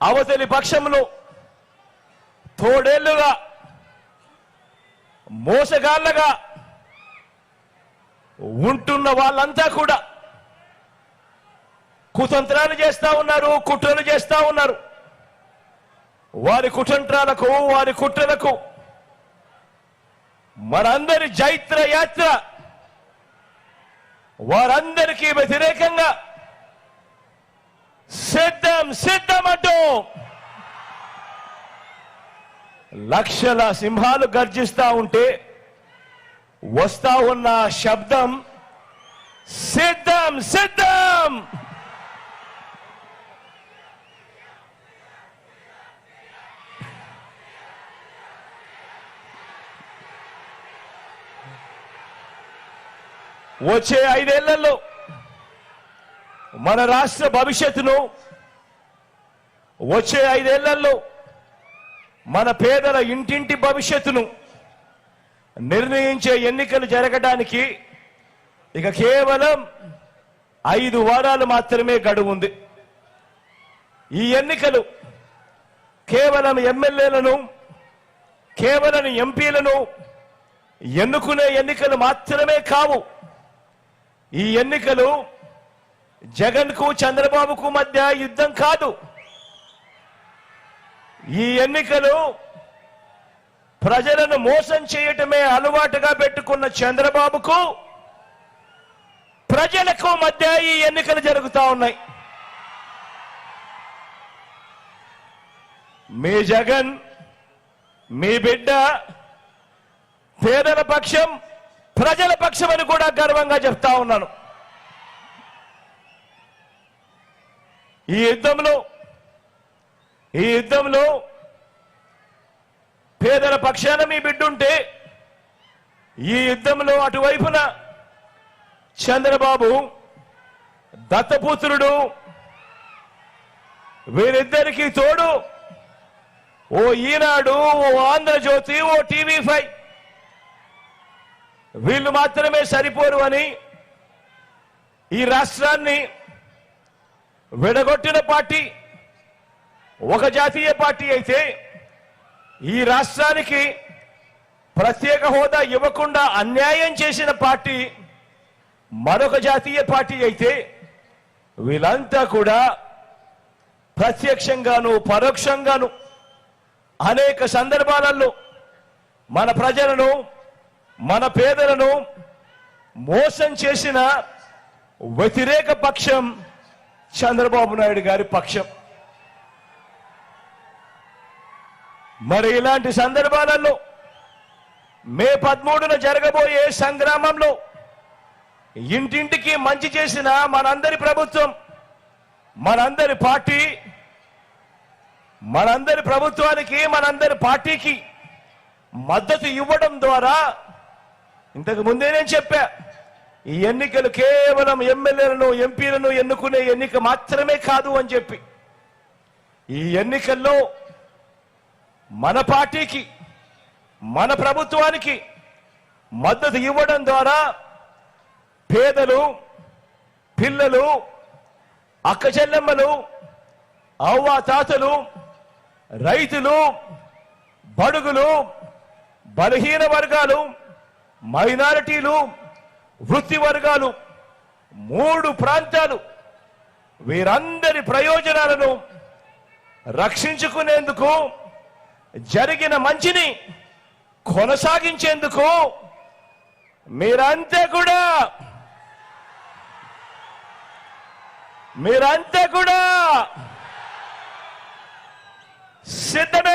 అవతలి పక్షంలో తోడేళ్లుగా మోసగాళ్ళగా ఉంటున్న వాళ్ళంతా కూడా కుతంత్రాలు చేస్తా ఉన్నారు, కుట్రలు చేస్తా ఉన్నారు. వారి కుతంత్రాలకు, వారి కుట్రలకు మనందరి జైత్ర యాత్ర వారందరికీ వ్యతిరేకంగా సిద్ధం సిద్ధం అంటూ లక్షల సింహాలు గర్జిస్తా ఉంటే వస్తా ఉన్న శబ్దం సిద్ధం సిద్ధం. వచ్చే 5 ఏళ్లలో మన రాష్ట్ర భవిష్యత్తును, వచ్చే 5 ఏళ్లలో మన పేదల ఇంటింటి భవిష్యత్తును నిర్ణయించే ఎన్నికలు జరగడానికి ఇక కేవలం 5 వారాలు మాత్రమే గడువు ఉంది. ఈ ఎన్నికలు కేవలం ఎమ్మెల్యేలను, కేవలం ఎంపీలను ఎన్నుకునే ఎన్నికలు మాత్రమే కావు. ఈ ఎన్నికలు జగన్కు, చంద్రబాబుకు మధ్య యుద్ధం కాదు. ఈ ఎన్నికలు ప్రజలను మోసం చేయటమే అలవాటుగా పెట్టుకున్న చంద్రబాబుకు, ప్రజలకు మధ్య ఈ ఎన్నికలు జరుగుతా ఉన్నాయి. మీ జగన్, మీ బిడ్డ పేదల పక్షం, ప్రజల పక్షం అని కూడా గర్వంగా చెప్తా ఉన్నాను. ఈ యుద్ధంలో పేదల పక్షాన మీ బిడ్డుంటే, ఈ యుద్ధంలో అటువైపున చంద్రబాబు దత్తపుత్రుడు, వీరిద్దరికీ తోడు ఓ ఈనాడు, ఓ ఆంధ్రజ్యోతి, ఓ టీవీ5 వీళ్ళు మాత్రమే సరిపోరు అని ఈ రాష్ట్రాన్ని విడగొట్టిన పార్టీ ఒక జాతీయ పార్టీ అయితే, ఈ రాష్ట్రానికి ప్రత్యేక హోదా ఇవ్వకుండా అన్యాయం చేసిన పార్టీ మరొక జాతీయ పార్టీ అయితే, వీళ్ళంతా కూడా ప్రత్యక్షంగాను పరోక్షంగాను అనేక సందర్భాలలో మన ప్రజలను, మన పేదలను మోసం చేసిన వ్యతిరేక పక్షం చంద్రబాబు నాయుడు గారి పక్షం. మరి ఇలాంటి సందర్భాలలో మే 13న జరగబోయే సంగ్రామంలో ఇంటింటికి మంచి చేసిన మనందరి ప్రభుత్వం, మనందరి పార్టీ, మనందరి ప్రభుత్వానికి, మనందరి పార్టీకి మద్దతు ఇవ్వడం ద్వారా, ఇంతకు ముందే నేను చెప్పా, ఈ ఎన్నికలు కేవలం ఎమ్మెల్యేలను, ఎంపీలను ఎన్నుకునే ఎన్నిక మాత్రమే కాదు అని చెప్పి, ఈ ఎన్నికల్లో మన పార్టీకి, మన ప్రభుత్వానికి మద్దతు ఇవ్వడం ద్వారా పేదలు, పిల్లలు, అక్క చెల్లెమ్మలు, అవ్వ తాతలు, రైతులు, బడుగులు, బలహీన వర్గాలు, మైనారిటీలు, వృత్తి వర్గాలు, 3 ప్రాంతాలు, వీరందరి ప్రయోజనాలను రక్షించుకునేందుకు, జరిగిన మంచిని కొనసాగించేందుకు మీరంతా కూడా సిద్ధమే.